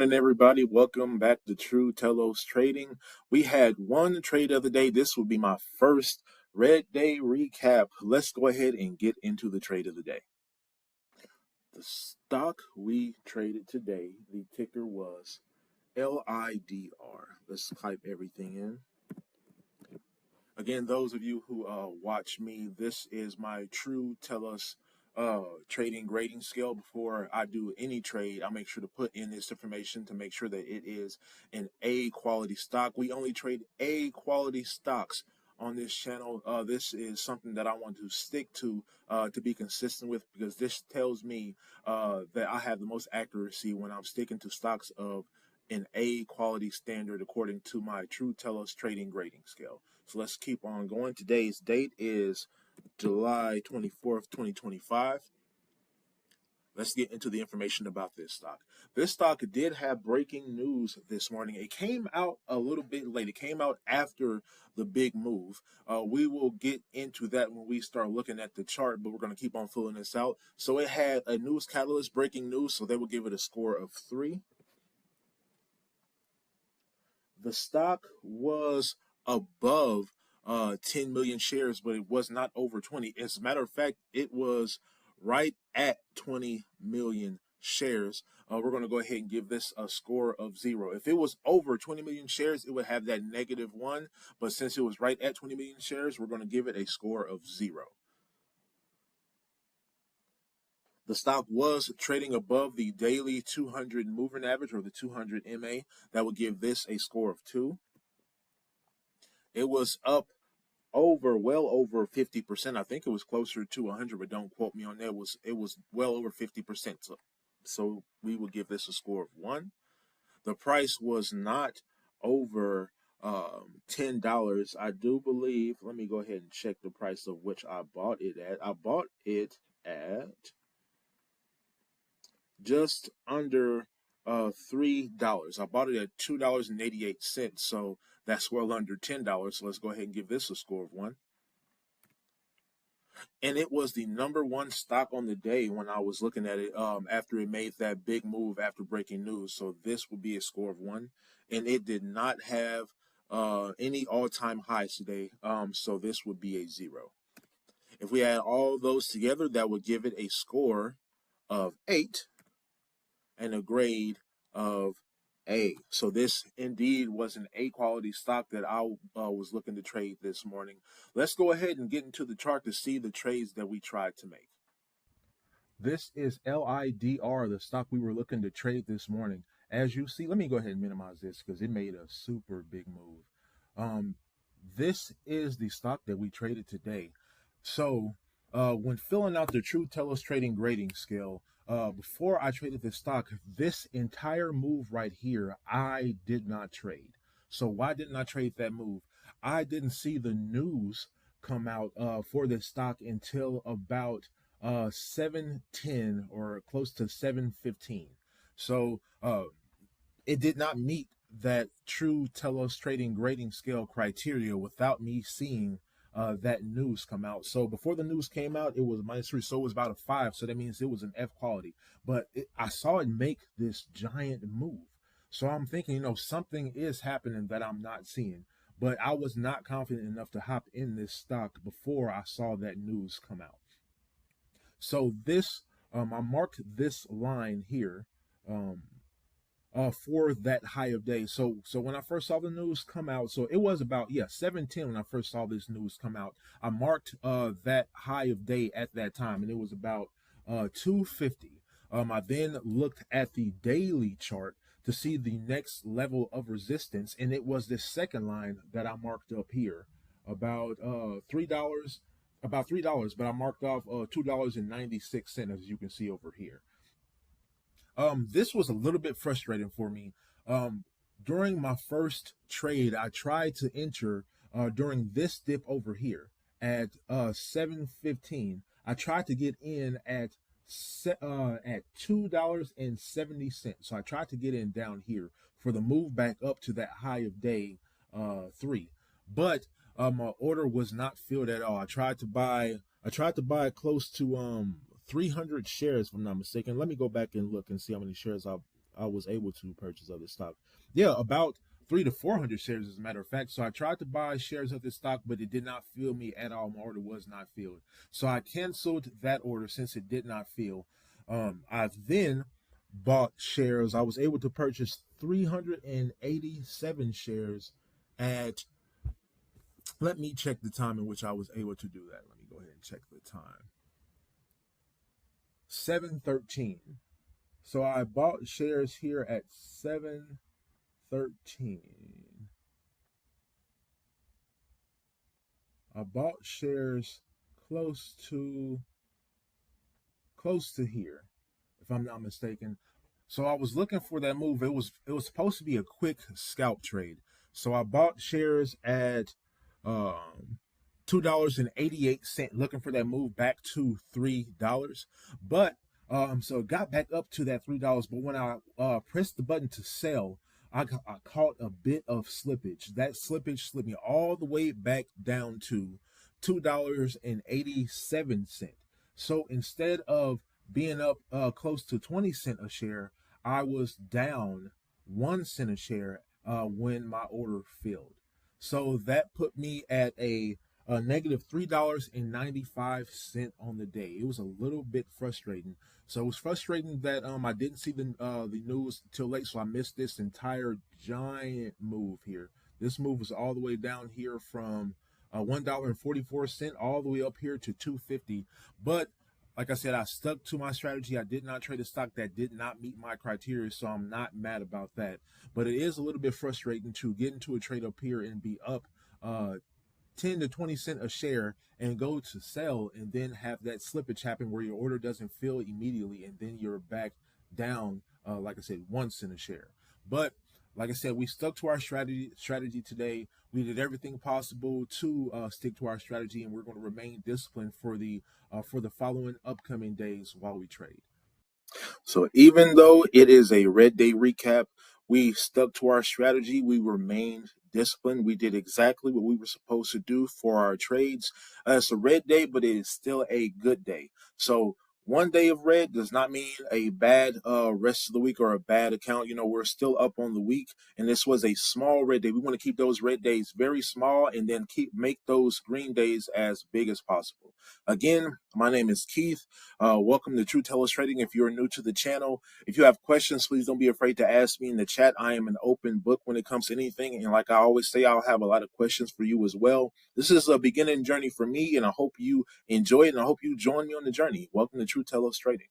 morning, everybody. Welcome back to True Telos Trading. We had one trade of the day. This will be my first red day recap. Let's go ahead and get into the trade of the day. The stock we traded today, the ticker was LIDR. Let's type everything in. Again, those of you who watch me, this is my True Telos trading grading scale. Before I do any trade, I make sure to put in this information to make sure that it is an A quality stock. We only trade A quality stocks on this channel. This is something that I want to stick to be consistent with, because this tells me that I have the most accuracy when I'm sticking to stocks of an A quality standard according to my True Telos trading grading scale. So let's keep on going. Today's date is July 24th, 2025. Let's get into the information about this stock. This stock did have breaking news this morning. It came out a little bit late. It came out after the big move. We will get into that when we start looking at the chart, but we're going to keep on filling this out. So it had a news catalyst, breaking news, so they will give it a score of 3. The stock was above 10 million shares, but it was not over 20. As a matter of fact, it was right at 20 million shares. We're going to go ahead and give this a score of 0. If it was over 20 million shares, it would have that -1. But since it was right at 20 million shares, we're going to give it a score of 0. The stock was trading above the daily 200 moving average, or the 200 MA. That would give this a score of 2. It was up well over 50%. I think it was closer to 100, but don't quote me on that. It was well over 50%. So we will give this a score of 1. The price was not over $10. I do believe, let me go ahead and check the price of which I bought it at. I bought it at just under $3. I bought it at $2.88, so that's well under $10. So let's go ahead and give this a score of 1. And it was the #1 stock on the day when I was looking at it after it made that big move after breaking news. So this will be a score of 1. And it did not have any all-time highs today, so this would be a 0. If we add all those together, that would give it a score of 8 and a grade of A. So this indeed was an A quality stock that I was looking to trade this morning. Let's go ahead and get into the chart to see the trades that we tried to make. This is LIDR, the stock we were looking to trade this morning. As you see, let me go ahead and minimize this because it made a super big move. This is the stock that we traded today. So when filling out the True Telos Trading grading scale, before I traded this stock, this entire move right here, I did not trade. So why didn't I trade that move? I didn't see the news come out for this stock until about 7:10 or close to 7:15. So it did not meet that True Telos Trading grading scale criteria without me seeing that news come out. So before the news came out, it was -3, so it was about a 5. So that means it was an F quality. But I saw it make this giant move. So I'm thinking, something is happening that I'm not seeing. But I was not confident enough to hop in this stock before I saw that news come out. So this, I marked this line here for that high of day. So when I first saw the news come out, so it was about 7:10 when I first saw this news come out. I marked that high of day at that time, and it was about 250. I then looked at the daily chart to see the next level of resistance, and it was this second line that I marked up here, about $3, but I marked off $2.96, as you can see over here. This was a little bit frustrating for me. During my first trade, I tried to enter during this dip over here at 7:15. I tried to get in at $2.70. So I tried to get in down here for the move back up to that high of day 3. But my order was not filled at all. I tried to buy close to 300 shares, if I'm not mistaken. Let me go back and look and see how many shares I I was able to purchase of this stock. Yeah, about 300 to 400 shares, as a matter of fact. So I tried to buy shares of this stock, but it did not fill me at all. My order was not filled, so I canceled that order since it did not fill. I've then bought shares. I was able to purchase 387 shares at. Let me check the time in which I was able to do that. Let me go ahead and check the time. 7:13. So I bought shares here at 7:13. I bought shares close to here, if I'm not mistaken. So I was looking for that move. It was supposed to be a quick scalp trade. So I bought shares at um $2.88, looking for that move back to $3. But so it got back up to that $3. But when I pressed the button to sell, I caught a bit of slippage. That slippage slipped me all the way back down to $2.87. So instead of being up close to 20 cents a share, I was down 1 cent a share when my order filled. So that put me at a negative $3.95 on the day. It was a little bit frustrating. So it was frustrating that I didn't see the news till late, so I missed this entire giant move here. This move was all the way down here from $1.44 all the way up here to 250. But like I said, I stuck to my strategy. I did not trade a stock that did not meet my criteria, so I'm not mad about that. But it is a little bit frustrating to get into a trade up here and be up 10 to 20 cents a share and go to sell and then have that slippage happen where your order doesn't fill immediately and then you're back down, like I said, 1 cent a share. But like I said, we stuck to our strategy today. We did everything possible to stick to our strategy, and we're going to remain disciplined for the following upcoming days while we trade. So even though it is a red day recap, we stuck to our strategy. We remained disciplined. We did exactly what we were supposed to do for our trades. It's a red day, but it is still a good day. So one day of red does not mean a bad rest of the week or a bad account. We're still up on the week, and this was a small red day. We want to keep those red days very small and then make those green days as big as possible. Again, my name is Keith. Welcome to True Telos Trading. If you're new to the channel, if you have questions, please don't be afraid to ask me in the chat. I am an open book when it comes to anything. And like I always say, I'll have a lot of questions for you as well. This is a beginning journey for me, and I hope you enjoy it, and I hope you join me on the journey. Welcome to True Telos Trading.